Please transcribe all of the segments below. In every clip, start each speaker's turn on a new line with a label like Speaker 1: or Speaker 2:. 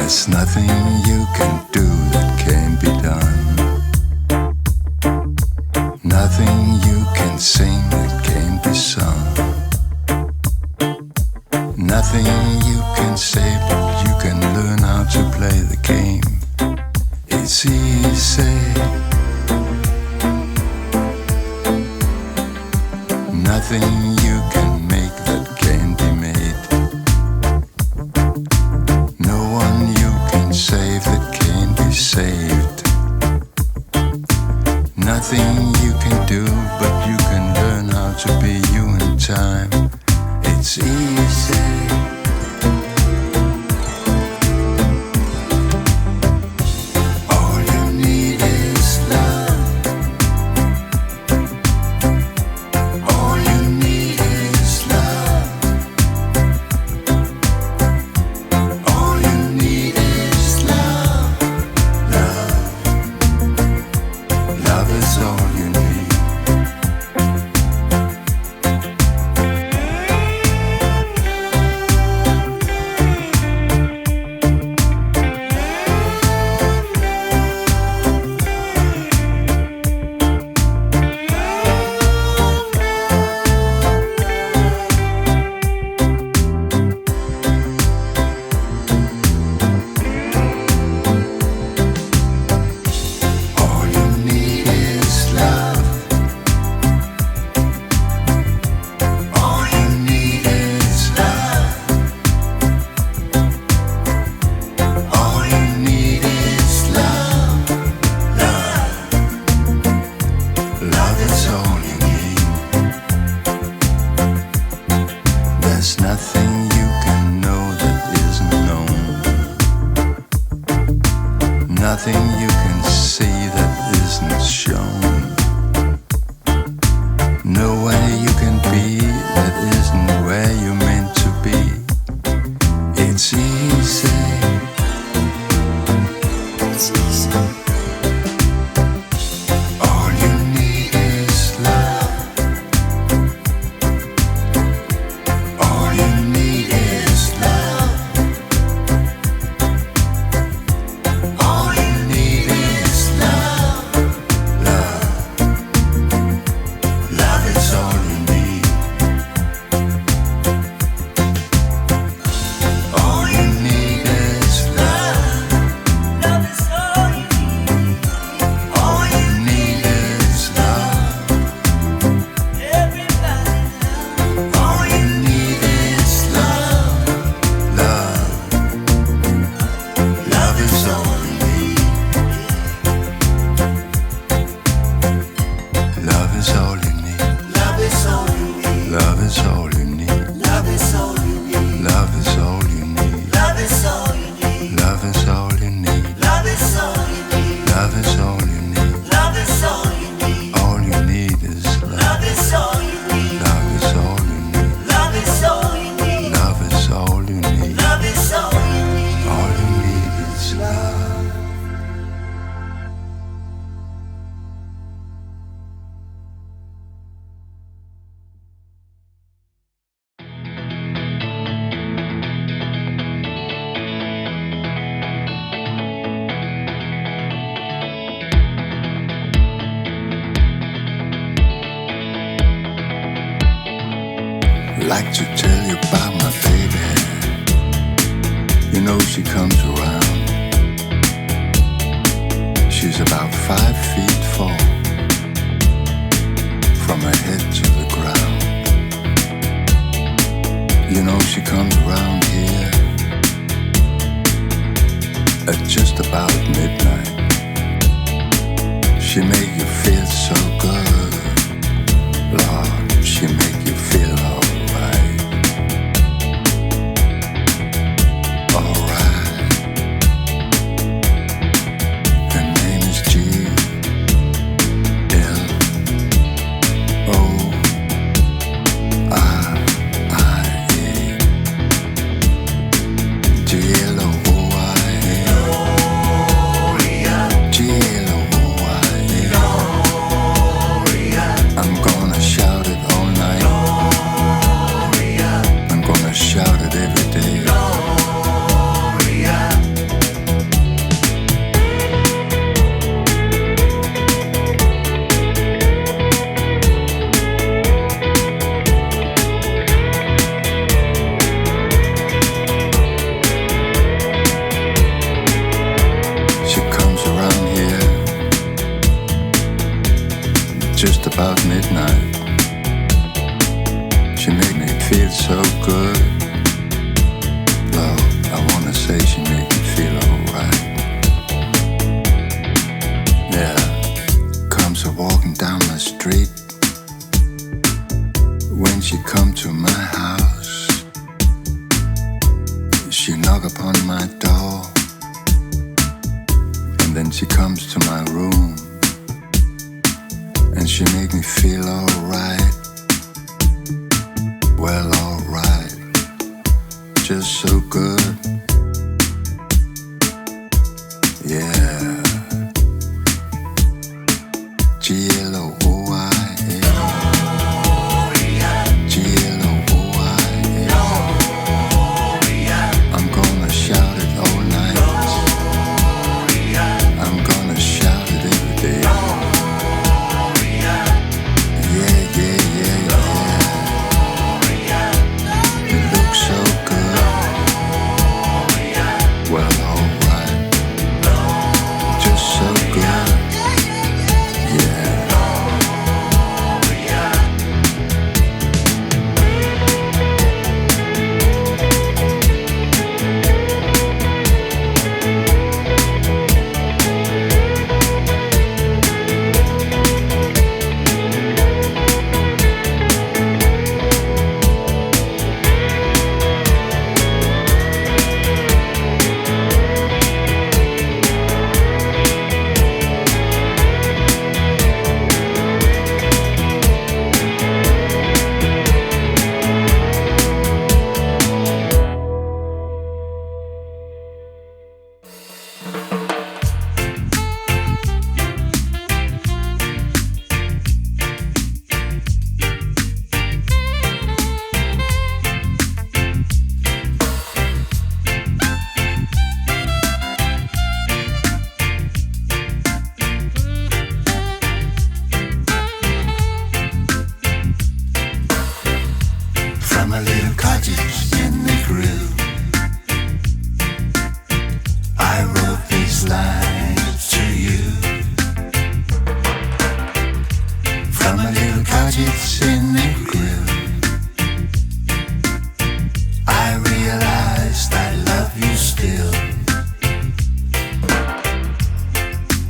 Speaker 1: There's nothing you can do that can't be done. Nothing you can sing that can't be sung. Nothing you can say, but you can learn how to play the game. It's easy. Nothing you can make that can't be made. No one you can save that can't be saved. Nothing you can do, but you can learn how to be you in time. It's easy. All you need is love. All you need is love. All you need is love. Love. Love is all you need. All you need is love. All you need is love. All you need is love. Love. Love is all you need. There's nothing you can know that isn't known. Nothing you can see that isn't shown. Nowhere you can be that isn't where you're meant to be. It's easy. It's easy. All you need is love. All you need is love. All you need is love. Love. Love is all you need. All you need is love. Love is all you need. All you need is love. Everybody love. All you need is love. Love. Love is all you need. Love is all you need.
Speaker 2: Love is all you need.
Speaker 1: Love is all you need.
Speaker 2: Love is all you need.
Speaker 1: Love is all you need.
Speaker 2: Love is all you need.
Speaker 1: Love is all you need.
Speaker 2: Love is all you need.
Speaker 1: Love is all you need.
Speaker 2: Love is all you need.
Speaker 1: All you need is love.
Speaker 2: Love is all you need.
Speaker 1: Love is all you need.
Speaker 2: Love is all you need.
Speaker 1: Love is all you need.
Speaker 2: Love is all you need.
Speaker 1: All you need is love. Like to tell you about my baby. You know she comes around. She's about 5 feet 4 from her head to the ground. You know she comes around here at just about midnight. She make you feel so good, Lord. She make you feel alright. Alright. Her name is G-L-O-R-I-A. G-L-O-R-I-A. G-L-O-R-I-A. just about midnight. She made me feel so good. Love, I wanna say she made me feel alright. Yeah, comes a walking down my street. When she come to my house, she knock upon my door, and then she comes to my room, and she make me feel alright. Well, alright, just so good. Yeah. G-L-O-O-I-A. G-L-O-O-I-A. I'm gonna shout it all night. I'm gonna shout it every day. Yeah, yeah, yeah, yeah. It looks so good. Well, alright. Just so good. Yeah. From a little cottage in the grill, I wrote these lines to you. From a little cottage in the grill, I realized I love you still.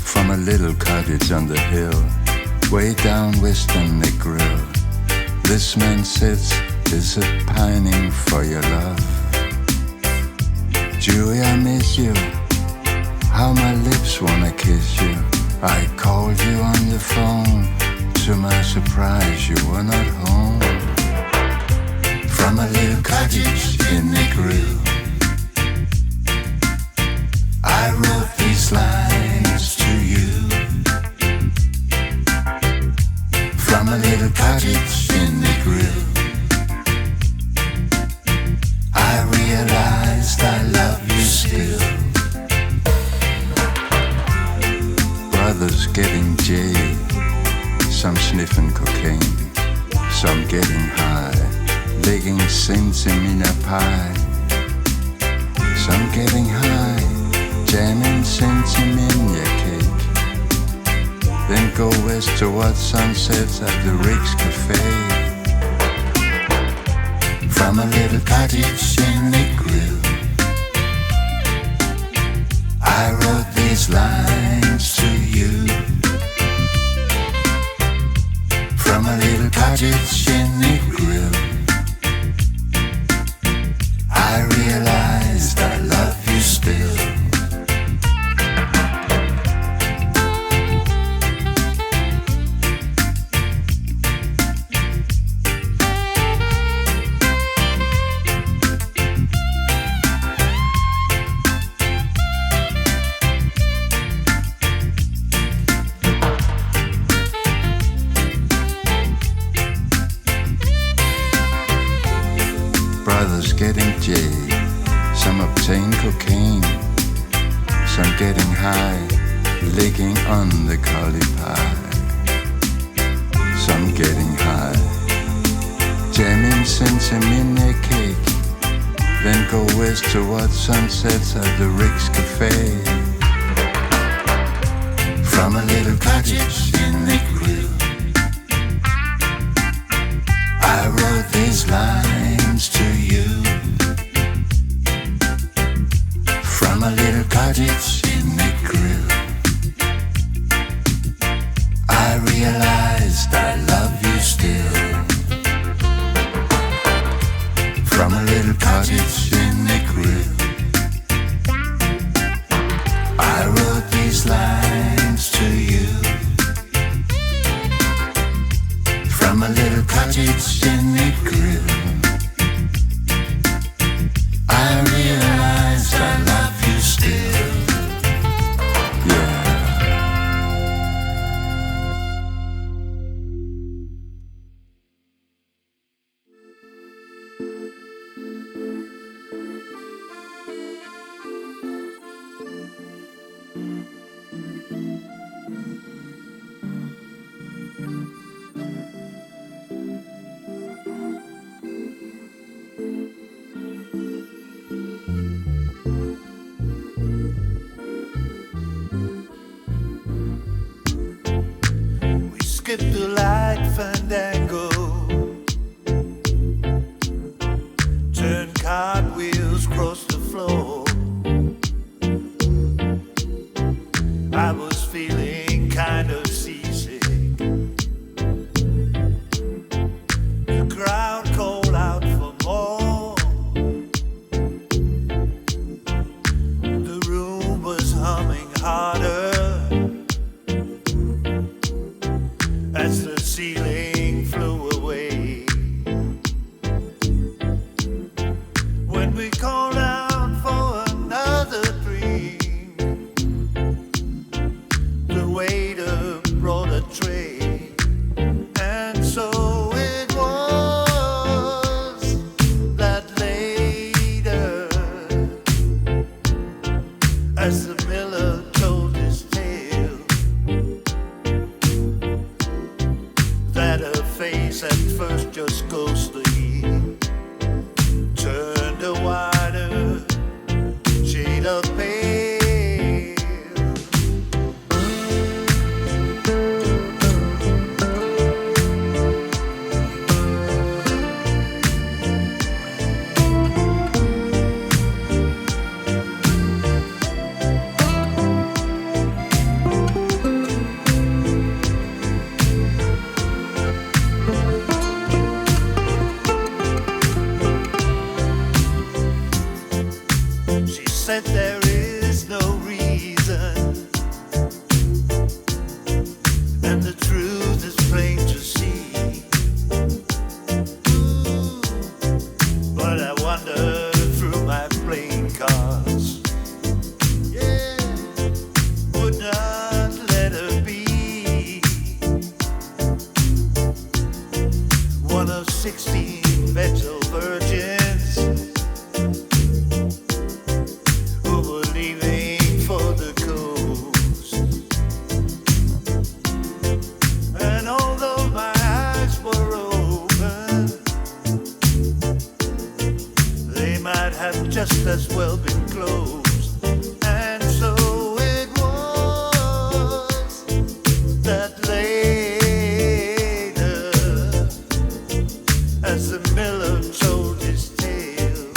Speaker 1: From a little cottage on the hill, way down west on the grill, this man sits, is a pining for your love. Julie, I miss you. How my lips wanna kiss you. I called you on the phone. To my surprise, you were not home. From a little cottage in the grill, I wrote these lines to you. From a little cottage in the grill, I realized I love you still. Brothers getting jay, some sniffing cocaine, some getting high, licking sensimina pie. Some getting high, jamming sensimina cake. Then go west to watch sunsets at the Rick's Cafe. From a little cottage in the grill, I wrote these lines to you. From a little cottage in the grill, I realized I love you still. Brothers getting jay, some obtain cocaine, some getting high, licking on the curly pie. Some getting high, jamming sensimina cake. Then go west to watch sunsets at the Rick's Cafe. From a little cottage in the grill, from a little cottage in the grill. I realized I love you still. Yeah.
Speaker 2: Skip the light fandango, turn cartwheels across the floor. I was feeling kind of seasick. The crowd called out for more. The room was humming harder as the ceiling flew away. When we called out for another drink, the waiter brought a tray. And so it was that later, as the miller told his tale, that her face at first just ghostly turned a wider shade of pale. She said there is no reason, and the truth is plain to see. But I wandered through my playing cards, yeah, would not let her be one of 16 metal virgins who were leaving for the coast. And although my eyes were open, they might have just as well been closed. And so it was that later, as the miller told his tale,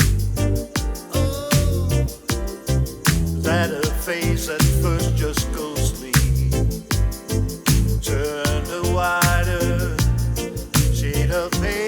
Speaker 2: that her face at first just ghostly turned a wider shade of pale.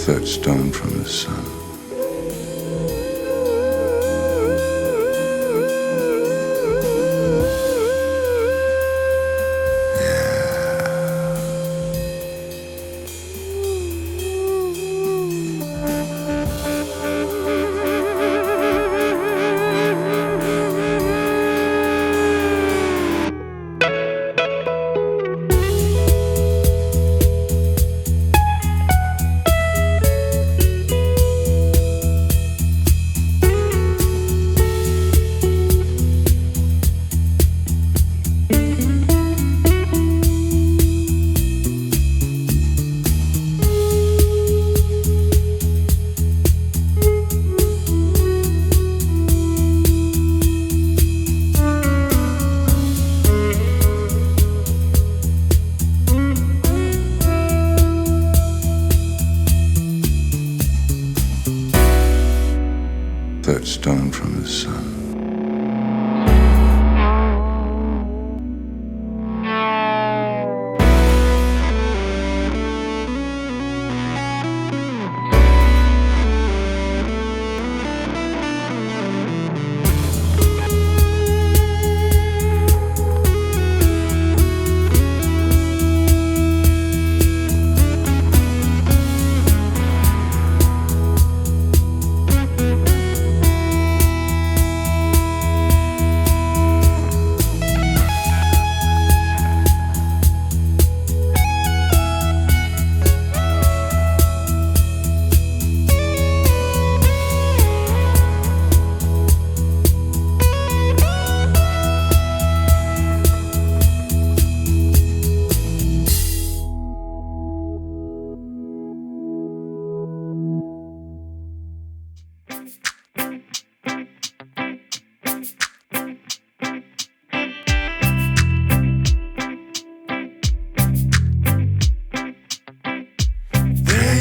Speaker 1: third stone from the sun. Third stone from the sun.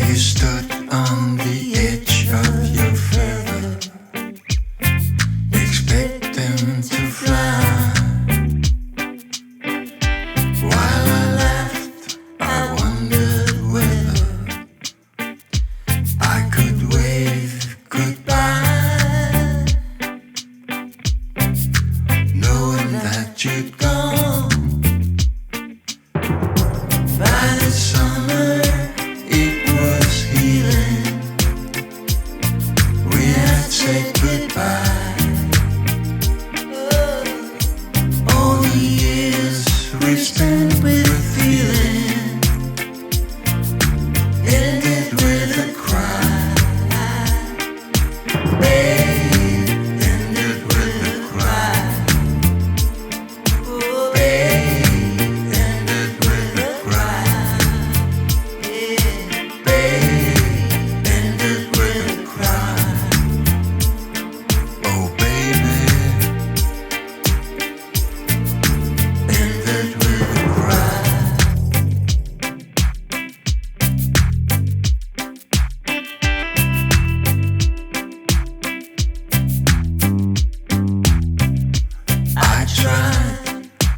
Speaker 1: You stood on the edge of your feather, expecting to fly. While I laughed, I wondered whether I could wave goodbye, knowing that you'd gone by the summer. Say goodbye. All the years we spent with feeling ended with a cry. Babe, ended with a cry. Babe, ended with a cry. Babe, ended with a cry.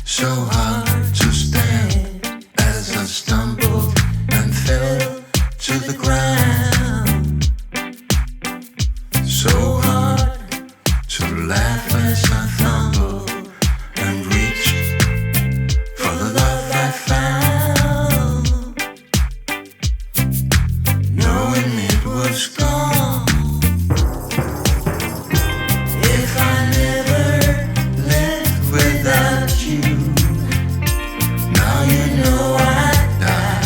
Speaker 1: So hard to stand as I stumbled and fell to the ground. So hard to laugh as I fumbled and reached for the love I found, knowing it was gone. If I never lived without you, now you know I'd die.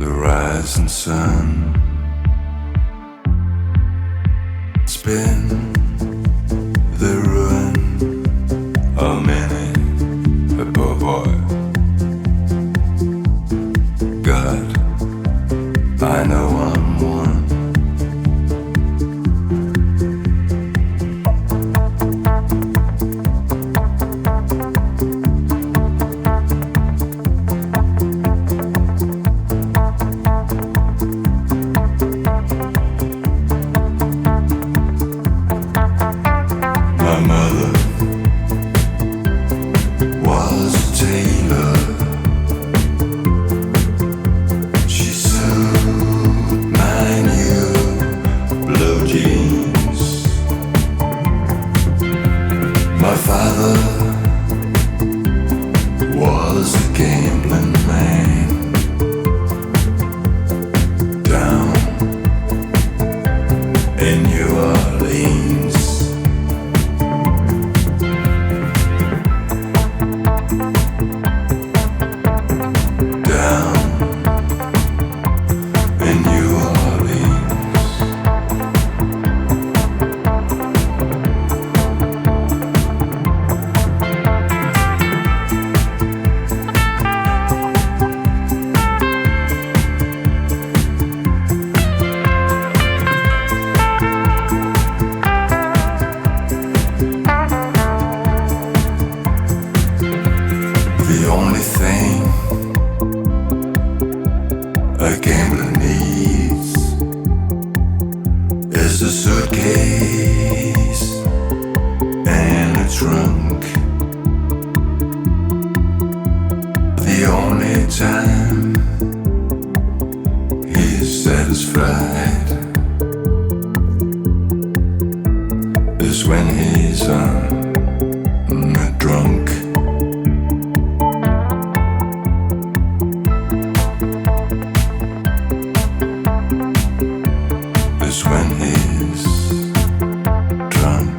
Speaker 1: the rising sun. Spin the ruin of many a poor boy. God, I know I'm one. My mother was a tailor. She sewed my new blue jeans. My father was a gambling man down in New Orleans. Down in New Orleans. The only thing a gambler needs is a suitcase and a trunk. The only time he's satisfied is when he's drunk. Is when he's drunk.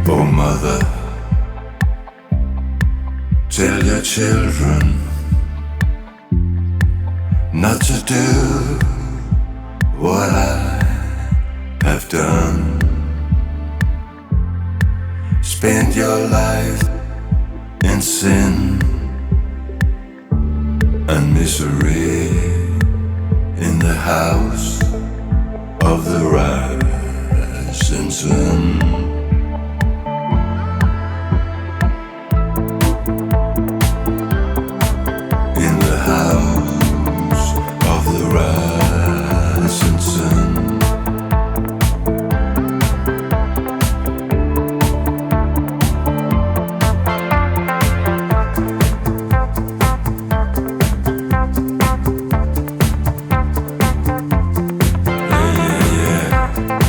Speaker 1: Oh, mother, tell your children not to do what I have done. Spend your life in sin and misery in the house of the rising sun. Yeah.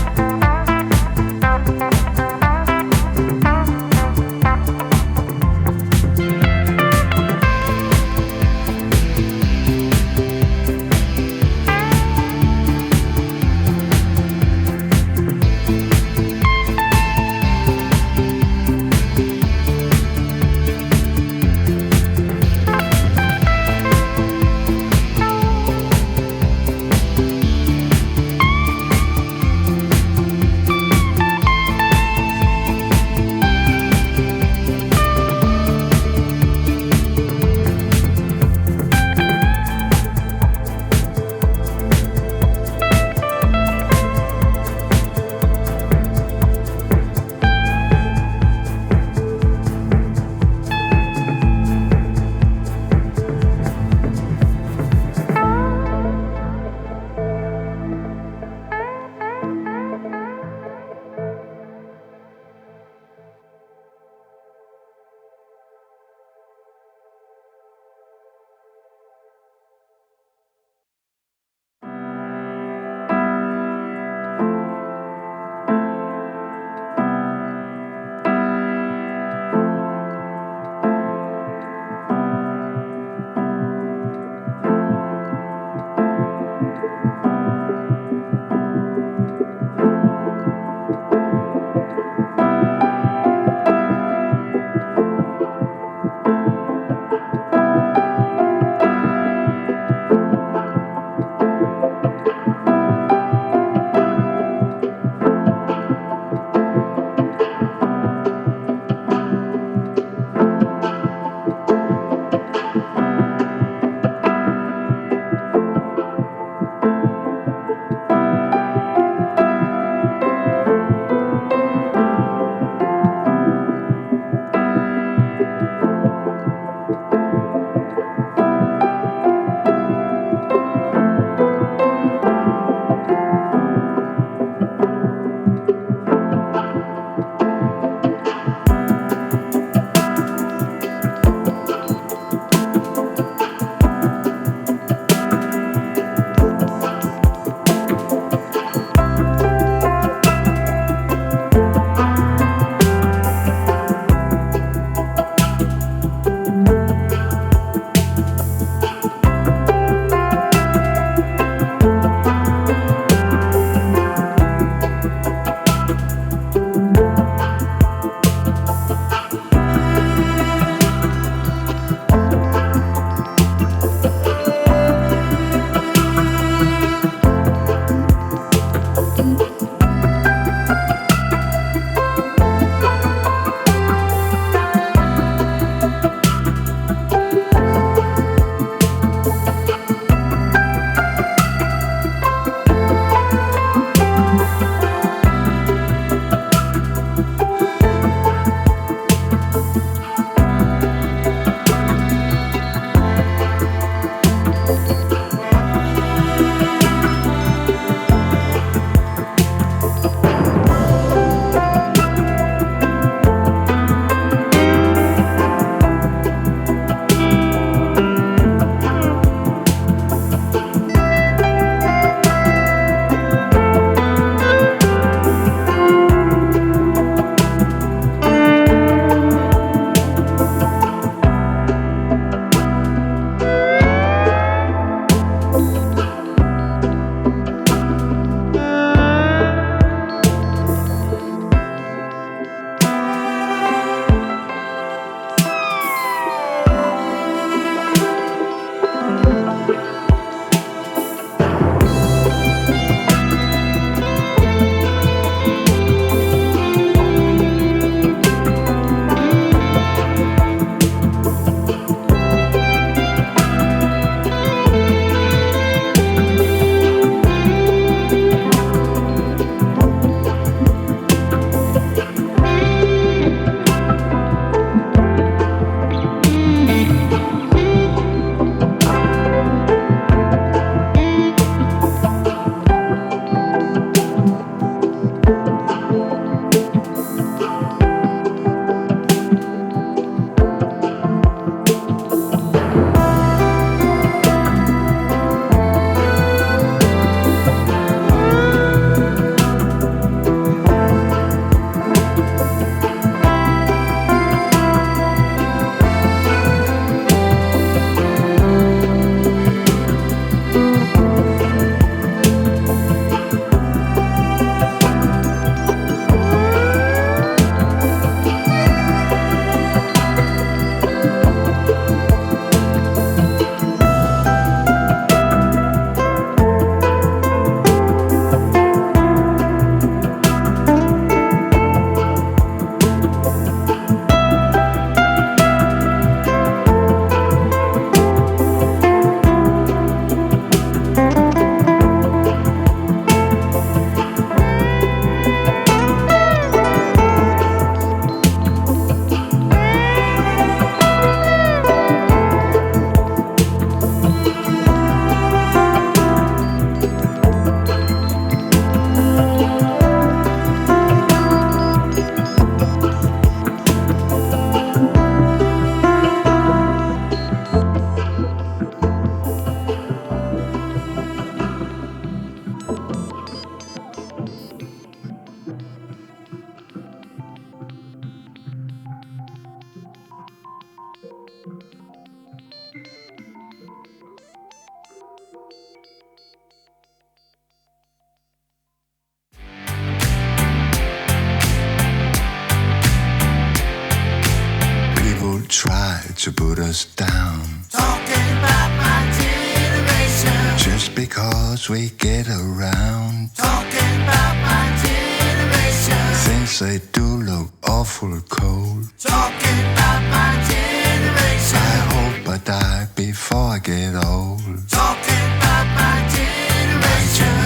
Speaker 1: to put us down.
Speaker 2: Talking about my generation.
Speaker 1: Just because we get around.
Speaker 2: Talking about my generation.
Speaker 1: Things they do look awful cold.
Speaker 2: Talking about my generation.
Speaker 1: I hope I die before I get old.
Speaker 2: Talking about my generation.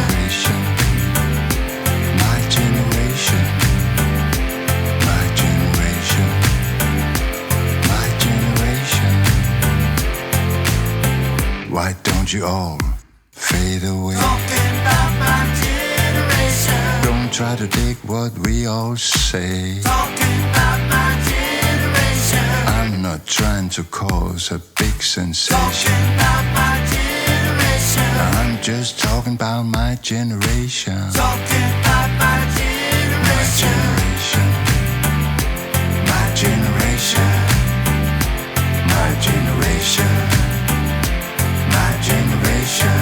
Speaker 1: My generation. My generation. My generation. Why don't you all fade away?
Speaker 2: Talking about my generation.
Speaker 1: Don't try to dig what we all say.
Speaker 2: Talking about my generation.
Speaker 1: I'm not trying to cause a big sensation.
Speaker 2: Talking about my generation.
Speaker 1: I'm just talking about my generation.
Speaker 2: Talking about my generation.
Speaker 1: My generation. My generation. My generation.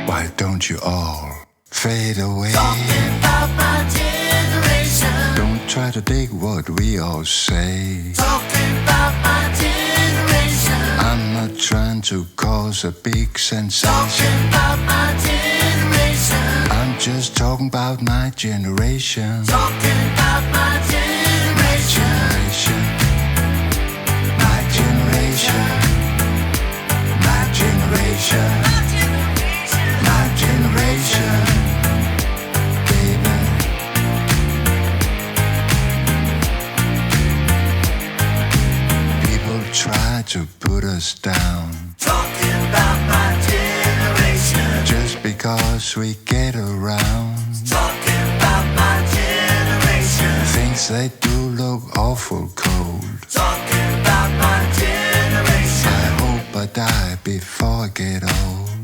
Speaker 1: Why don't you all fade away?
Speaker 2: Talking about my generation.
Speaker 1: Don't try to dig what we all say.
Speaker 2: Talking about my generation.
Speaker 1: I'm not trying to cause a big sensation.
Speaker 2: Talking about my generation.
Speaker 1: I'm just talking about my generation.
Speaker 2: Talking about my generation.
Speaker 1: My generation. My generation. My generation. Baby. People try to put us down.
Speaker 2: Talking about my generation.
Speaker 1: Just because we get around.
Speaker 2: Talking about my generation.
Speaker 1: Things they do look awful cold.
Speaker 2: Talking about my generation.
Speaker 1: I hope I die before I get old.